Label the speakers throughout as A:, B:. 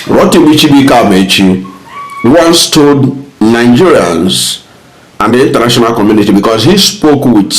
A: Rotimi Chibuike Amaechi once told Nigerians and the international community, because he spoke with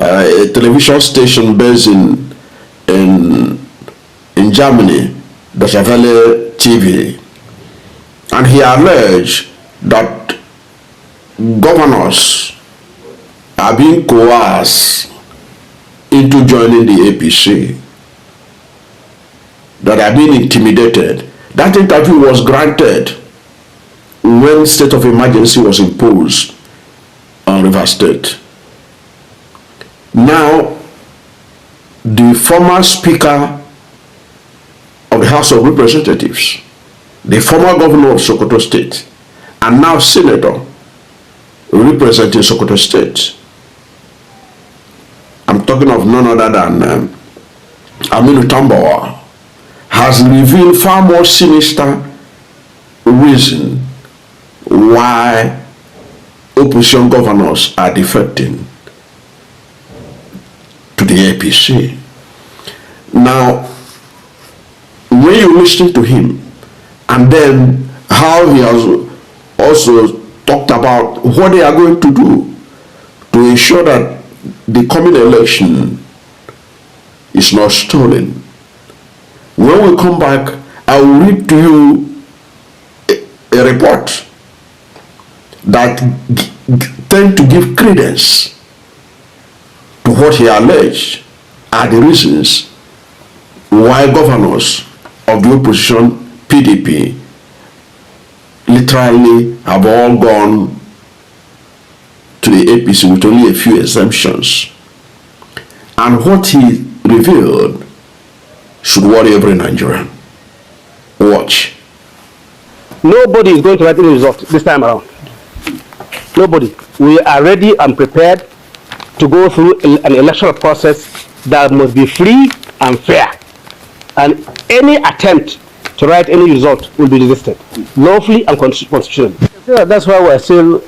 A: a television station based in Germany, the Chevelle TV, and he alleged that governors are being coerced into joining the APC, that are being intimidated. That interview was granted when state of emergency was imposed on Rivers State. Now, the former Speaker of the House of Representatives, the former governor of Sokoto State, and now senator representing Sokoto State, I'm talking of none other than Aminu Tambuwal, has revealed far more sinister reason why opposition governors are defecting to the APC. Now, when you listen to him, and then how he has also talked about what they are going to do to ensure that the coming election is not stolen. When we come back, I will read to you a report that tend to give credence to what he alleged are the reasons why governors of the opposition PDP literally have all gone to the APC with only a few exemptions. And what he revealed should worry every Nigerian. Watch.
B: Nobody is going to get any result this time around. Nobody. We are ready and prepared to go through an electoral process that must be free and fair. And any attempt to write any result will be resisted, lawfully and constitutionally. That's why we're still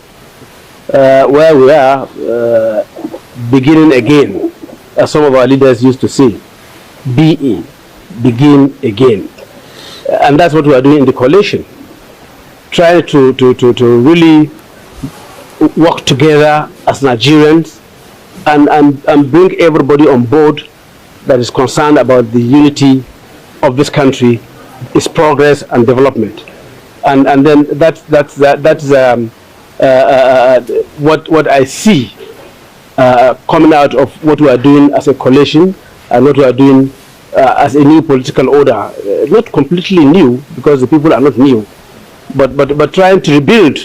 B: where we are, beginning again, as some of our leaders used to say, begin again. And that's what we are doing in the coalition, trying to really work together as Nigerians and bring everybody on board that is concerned about the unity of this country, its progress and development. And then that's what I see coming out of what we are doing as a coalition and what we are doing as a new political order. Not completely new, because the people are not new, but trying to rebuild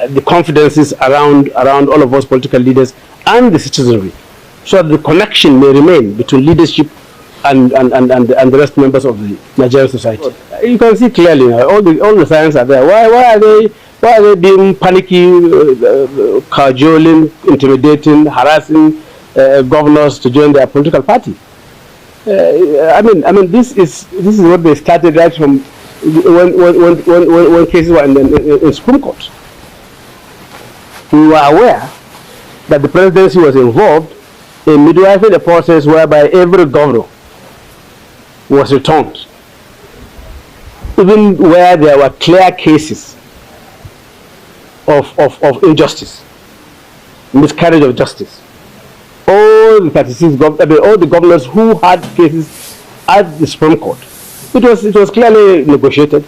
B: the confidences around all of us political leaders and the citizenry, so that the connection may remain between leadership and the rest members of the Nigerian society. You can see clearly all the signs are there. Why are they being panicky, cajoling, intimidating, harassing governors to join their political party? I mean, this is what they started right from when cases were in Supreme Court. We were aware that the presidency was involved in midwifing a process whereby every governor was returned, even where there were clear cases of injustice, miscarriage of justice. All the 36 all the governors who had cases at the Supreme Court, it was clearly negotiated,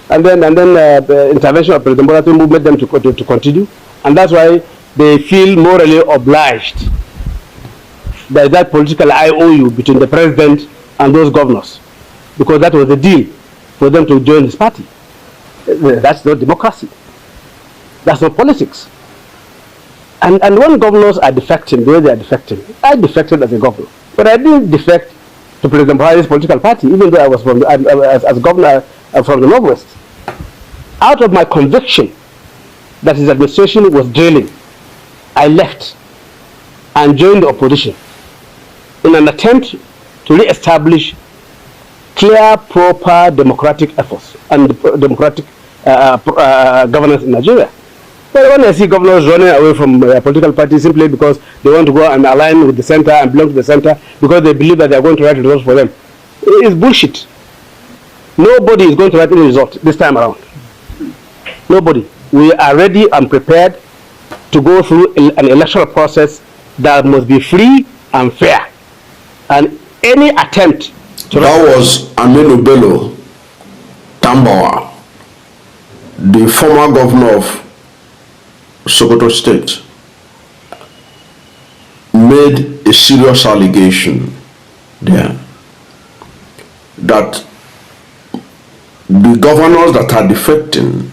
B: and then the intervention of President Bola Tinubu made them to continue, and that's why they feel morally obliged by that political IOU between the president and those governors, because that was the deal for them to join his party. That's not democracy. That's not politics. And when governors are defecting the way they are defecting, I defected as a governor, but I didn't defect to President Buhari's political party, even though I was as governor from the Northwest. Out of my conviction that his administration was draining, I left and joined the opposition in an attempt to re-establish clear, proper democratic efforts and democratic governance in Nigeria. But when I see governors running away from their political party simply because they want to go and align with the center and belong to the center because they believe that they are going to write results for them, it's bullshit. Nobody is going to write any result this time around. Nobody. We are ready and prepared to go through an electoral process that must be free and fair. And any attempt to...
A: That was Aminu Tambuwal, the former governor of Sokoto State, made a serious allegation there that the governors that are defecting,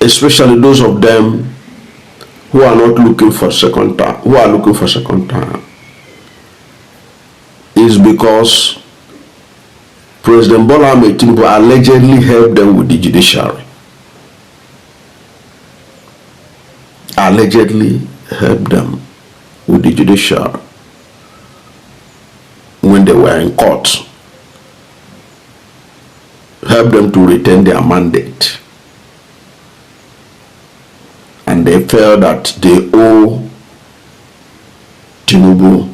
A: especially those of them who are not looking for second term, who are looking for second term, is because President Bola Tinubu allegedly helped them with the judiciary. Allegedly helped them with the judiciary when they were in court. Helped them to retain their mandate. And they felt that they owe Tinubu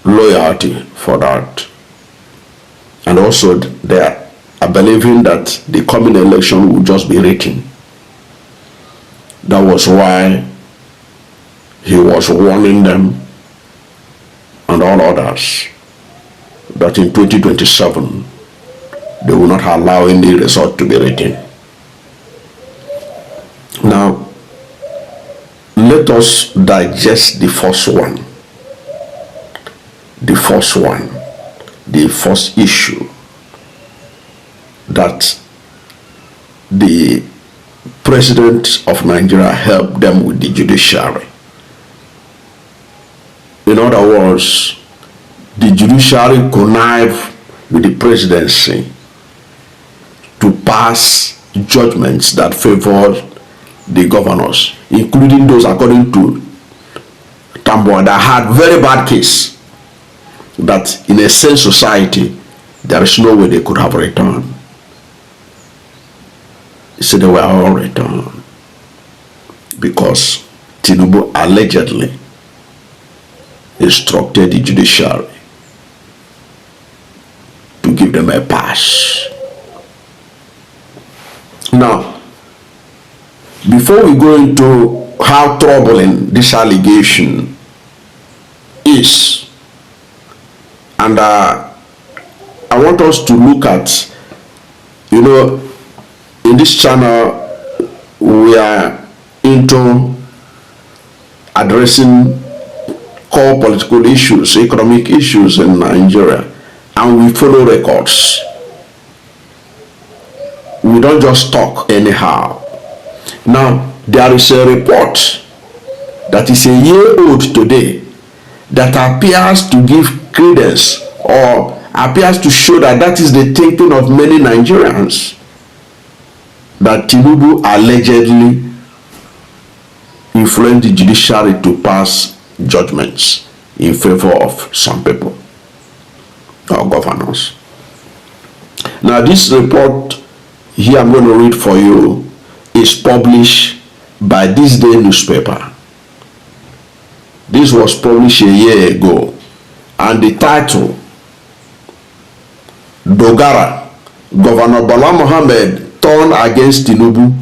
A: loyalty for that. And also they are believing that the coming election will just be written. That was why he was warning them and all others that in 2027 they will not allow any result to be written. Now, let us digest the first one. The first issue that the President of Nigeria helped them with the judiciary. In other words, the judiciary connived with the presidency to pass judgments that favored the governors, including those, according to Tambuwal, that had very bad case, that in a sane society there is no way they could have returned. He said they were all returned because Tinubu allegedly instructed the judiciary to give them a pass. Now, before we go into how troubling this allegation is, and I want us to look at, in this channel we are into addressing core political issues, economic issues in Nigeria, and we follow records. We don't just talk anyhow. Now, there is a report that is a year old today that appears to give credence or appears to show that that is the thinking of many Nigerians, that Tinubu allegedly influenced the judiciary to pass judgments in favor of some people or governors. Now, this report here I'm going to read for you is published by ThisDay Newspaper. This was published a year ago, and the title, Dogara, Governor Bala Mohammed turned against Tinubu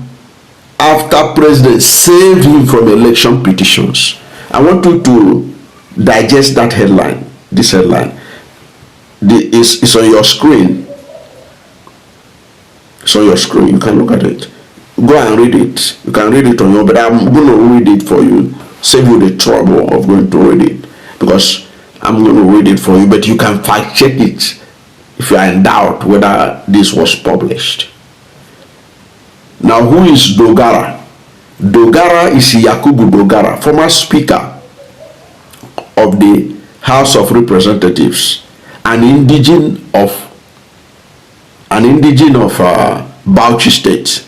A: after president saved him from election petitions. I want you to digest that headline, this headline. It's on your screen. It's on your screen, you can look at it. Go and read it. You can read it on your, but I'm going to read it for you. Save you the trouble of going to read it, because I'm going to read it for you, but you can fact check it if you are in doubt whether this was published. Now, who is Dogara? Dogara is Yakubu Dogara, former speaker of the House of Representatives, an indigene of Bauchi State,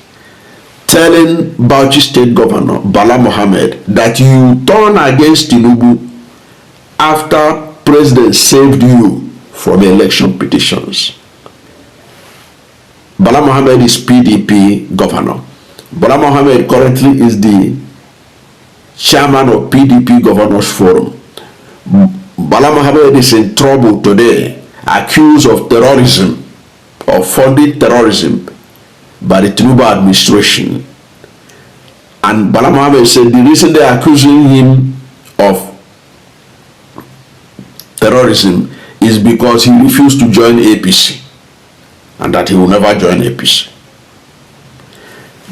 A: telling Bauchi State Governor Bala Mohammed that you turn against Tinubu after president saved you from election petitions. Bala Mohammed is PDP governor. Bala Mohammed currently is the chairman of PDP Governors Forum. Bala Mohammed is in trouble today, accused of terrorism, of funding terrorism by the Tinubu administration. And Bala Mohammed said the reason they are accusing him of terrorism is because he refused to join APC, and that he will never join APC.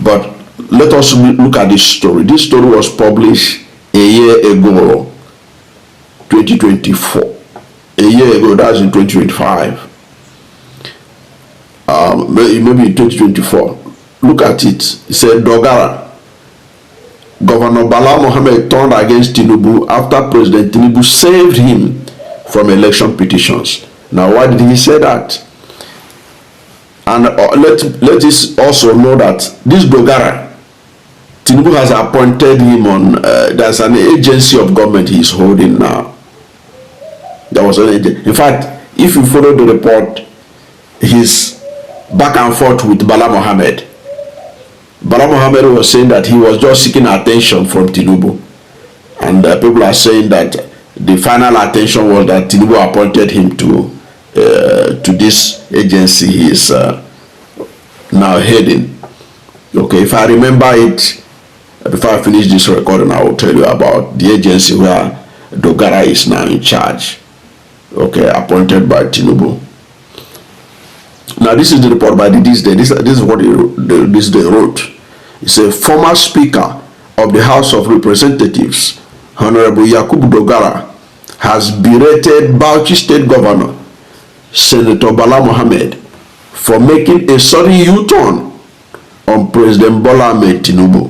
A: But let us look at this story. This story was published a year ago, 2024. A year ago, that's in 2025. Maybe in 2024. Look at it. It said, Dogara, Governor Bala Mohammed turned against Tinubu after President Tinubu saved him from election petitions. Now, why did he say that? And let us also know that this Dogara, Tinubu has appointed him on, there's an agency of government he is holding now. There was an agency. In fact, if you follow the report, his back and forth with Bala Mohammed. Bala Mohammed was saying that he was just seeking attention from Tinubu. And people are saying that the final attention was that Tinubu appointed him to this agency he is now heading. Okay, if I remember it, before I finish this recording, I will tell you about the agency where Dogara is now in charge. Okay, appointed by Tinubu. Now, this is the report by the ThisDay. This is what ThisDay wrote. It's a former Speaker of the House of Representatives, Honorable Yakubu Dogara, has berated Bauchi State Governor, Senator Bala Mohammed, for making a sudden U-turn on President Bola Ahmed Tinubu.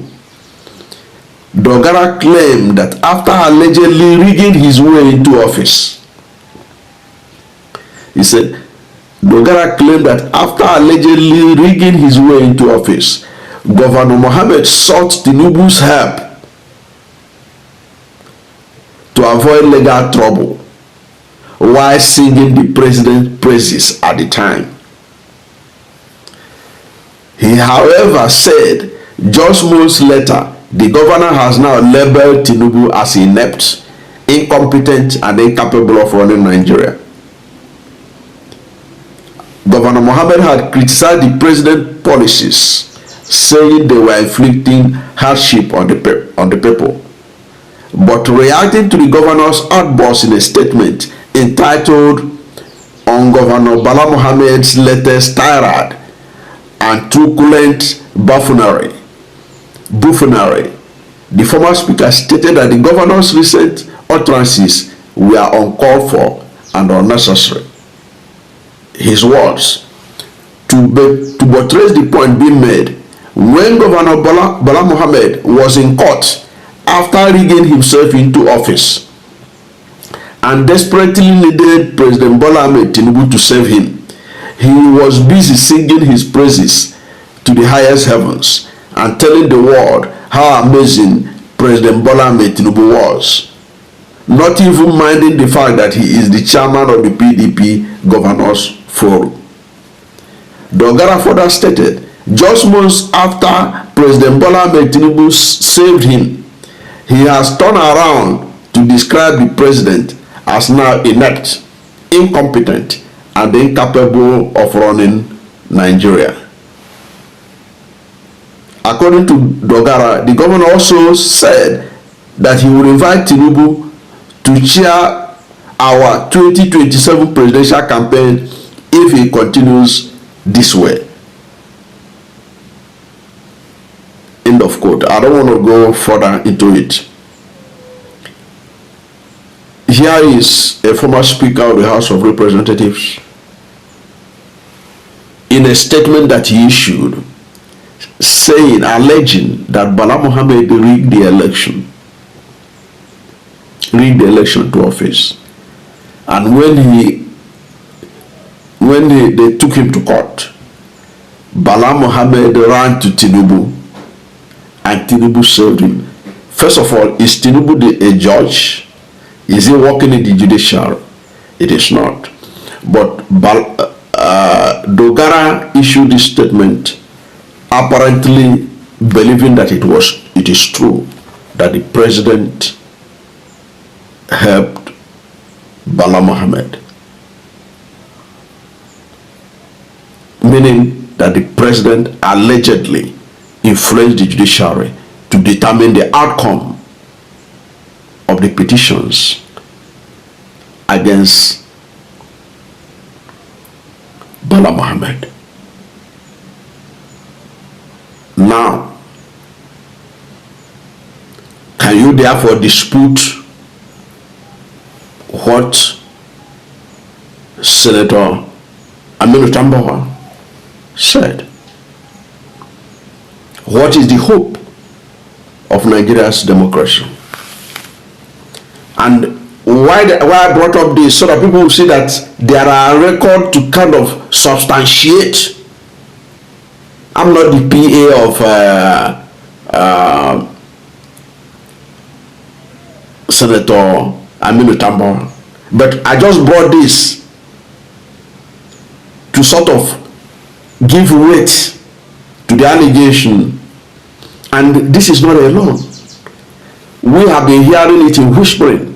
A: Dogara claimed that after allegedly rigging his way into office, he said, Dogara claimed that after allegedly rigging his way into office, Governor Mohammed sought Tinubu's help to avoid legal trouble while singing the president's praises at the time. He, however, said just months later, the governor has now labeled Tinubu as inept, incompetent, and incapable of running Nigeria. Governor Mohammed had criticized the president's policies, saying they were inflicting hardship on the people. But reacting to the governor's outburst in a statement entitled "On Governor Bala Mohammed's Latest Tirade and Truculent Buffoonery," the former speaker stated that the governor's recent utterances were uncalled for and unnecessary. His words, to buttress the point being made, when Governor Bala Mohammed was in court after rigging himself into office and desperately needed President Bola Ahmed Tinubu to save him, he was busy singing his praises to the highest heavens and telling the world how amazing President Bola Ahmed Tinubu was, not even minding the fact that he is the chairman of the PDP Governors Forum. Dogara further stated, just months after President Bola Ahmed Tinubu saved him, he has turned around to describe the president as now inept, incompetent, and incapable of running Nigeria. According to Dogara, the governor also said that he would invite Tinubu to chair our 2027 presidential campaign if he continues this way. End of quote. I don't want to go further into it. Here is a former Speaker of the House of Representatives in a statement that he issued, saying, alleging that Bala Mohammed rigged the election to office. And when they took him to court, Bala Mohammed ran to Tinubu and Tinubu served him. First of all, is Tinubu a judge? Is he working in the judiciary? It is not. But Dogara issued this statement apparently believing that it is true that the president helped Bala Mohammed. Meaning that the president allegedly influenced the judiciary to determine the outcome of the petitions against Bala Mohammed. Now, can you therefore dispute what Senator Aminu Tambuwal said? What is the hope of Nigeria's democracy? And why I brought up this, so that people will see that there are records to kind of substantiate. I'm not the PA of Senator Aminu Tambuwal, but I just brought this to sort of give weight to the allegation. And this is not alone. We have been hearing it in whispering.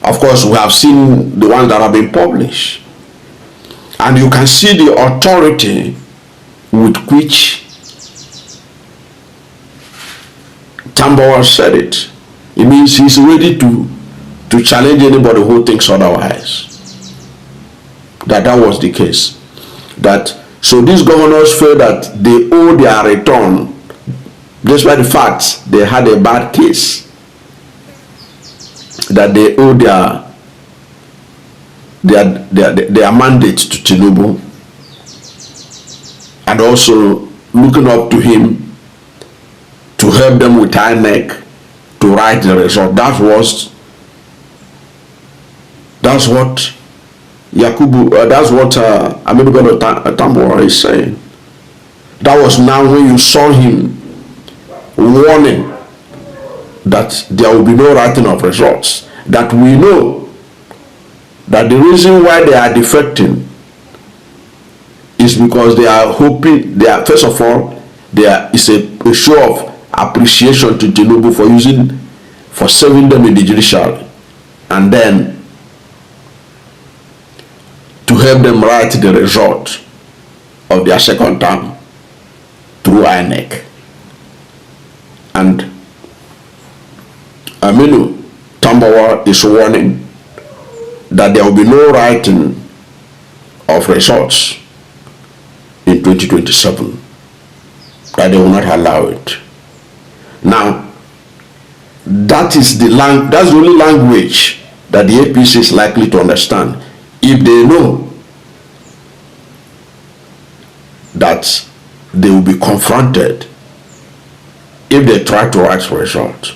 A: Of course, we have seen the ones that have been published. And you can see the authority with which Tambuwal said it. It means he's ready to challenge anybody who thinks otherwise. That was the case. So these governors feel that they owe their return, despite the fact they had a bad case, that they owe their mandate to Tinubu, and also looking up to him to help them with INEC to write the result. That's what Aminu Tambuwal is saying. That was now when you saw him warning that there will be no writing of results. That we know that the reason why they are defecting is because they are hoping, first of all, it's a show of appreciation to Tinubu for serving them in the judiciary, and then to help them write the result of their second term through INEC. And Aminu Tambuwal is warning that there will be no writing of results in 2027, that they will not allow it. Now, that's the only language that the APC is likely to understand, if they know that they will be confronted if they try to write results.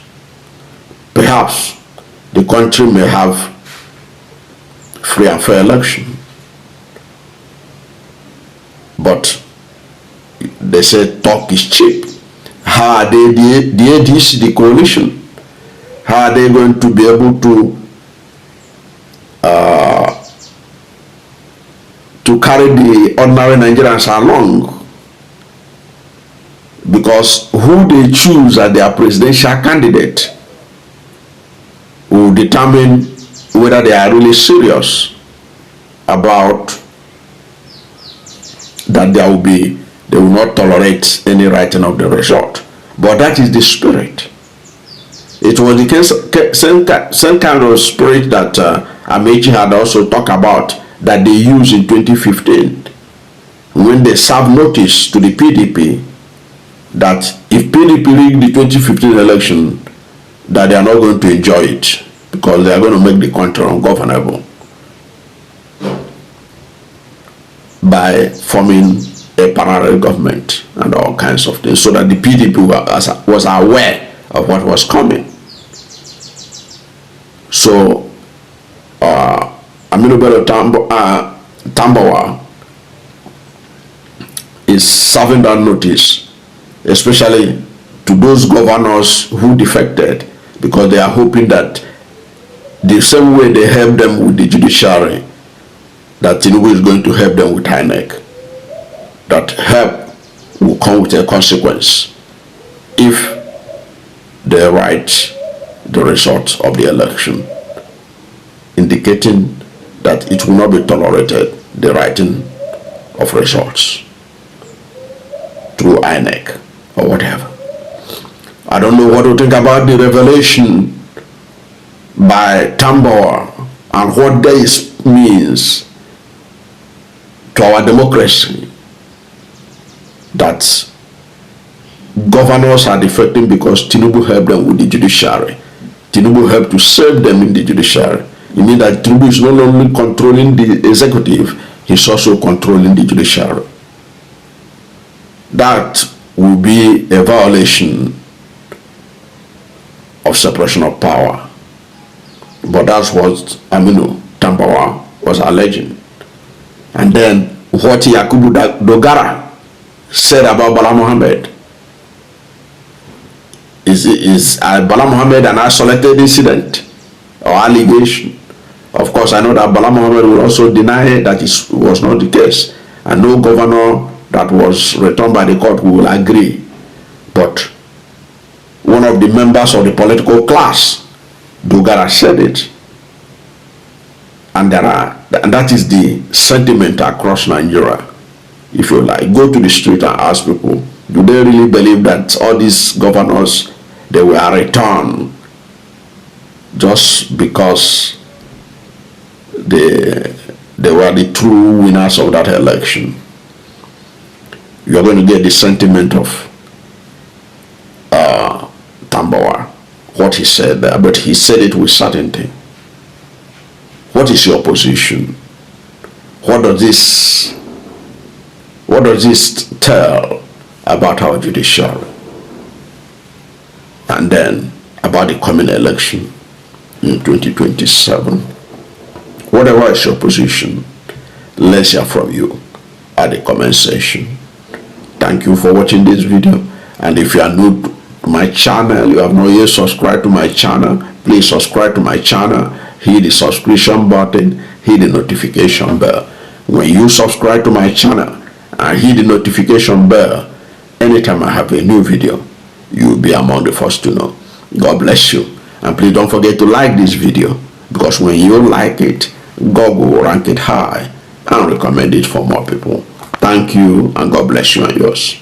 A: Perhaps the country may have free and fair election. But they say talk is cheap. How are they, the ADC, the coalition, how are they going to be able to carry the ordinary Nigerians along? Because who they choose as their presidential candidate will determine whether they are really serious about that they will not tolerate any writing of the result. But that is the spirit. It was the same kind of spirit that Amaechi had also talked about, that they used in 2015 when they served notice to the PDP that if PDP rigged the 2015 election, that they are not going to enjoy it because they are going to make the country ungovernable by forming a parallel government and all kinds of things, so that the PDP was aware of what was coming. So Aminu Tambuwal is serving that notice, especially to those governors who defected, because they are hoping that the same way they help them with the judiciary, that Tinubu is going to help them with INEC. That help will come with a consequence if they write the results of the election. indicating that it will not be tolerated, the writing of results through INEC or whatever. I don't know what to think about the revelation by Tambuwal and what this means to our democracy, that governors are defecting because Tinubu helped them with the judiciary. Tinubu helped to save them in the judiciary. It means that Tinubu is not only controlling the executive, he's also controlling the judiciary. That will be a violation of separation of power. But that's what Aminu Tambuwal was alleging. And then what Yakubu Dogara said about Bala Mohammed is Bala Mohammed an isolated incident or allegation? Of course, I know that Bala Mohammed will also deny that it was not the case, and no governor that was returned by the court will agree. But one of the members of the political class, Dogara, said it, and that is the sentiment across Nigeria. If you like, go to the street and ask people, do they really believe that all these governors, they were returned just because they were the true winners of that election? You are going to get the sentiment of Tambuwal, what he said there, but he said it with certainty. What is your position? What does this tell about our judiciary? And then about the coming election in 2027. Whatever is your position, let's hear from you at the comment section. Thank you for watching this video, and if you are new to my channel, you have not yet subscribed to my channel, please subscribe to my channel, hit the subscription button, hit the notification bell. When you subscribe to my channel and hit the notification bell, anytime I have a new video, you will be among the first to know. God bless you, and please don't forget to like this video, because when you like it, God will rank it high and recommend it for more people. Thank you, and God bless you and yours.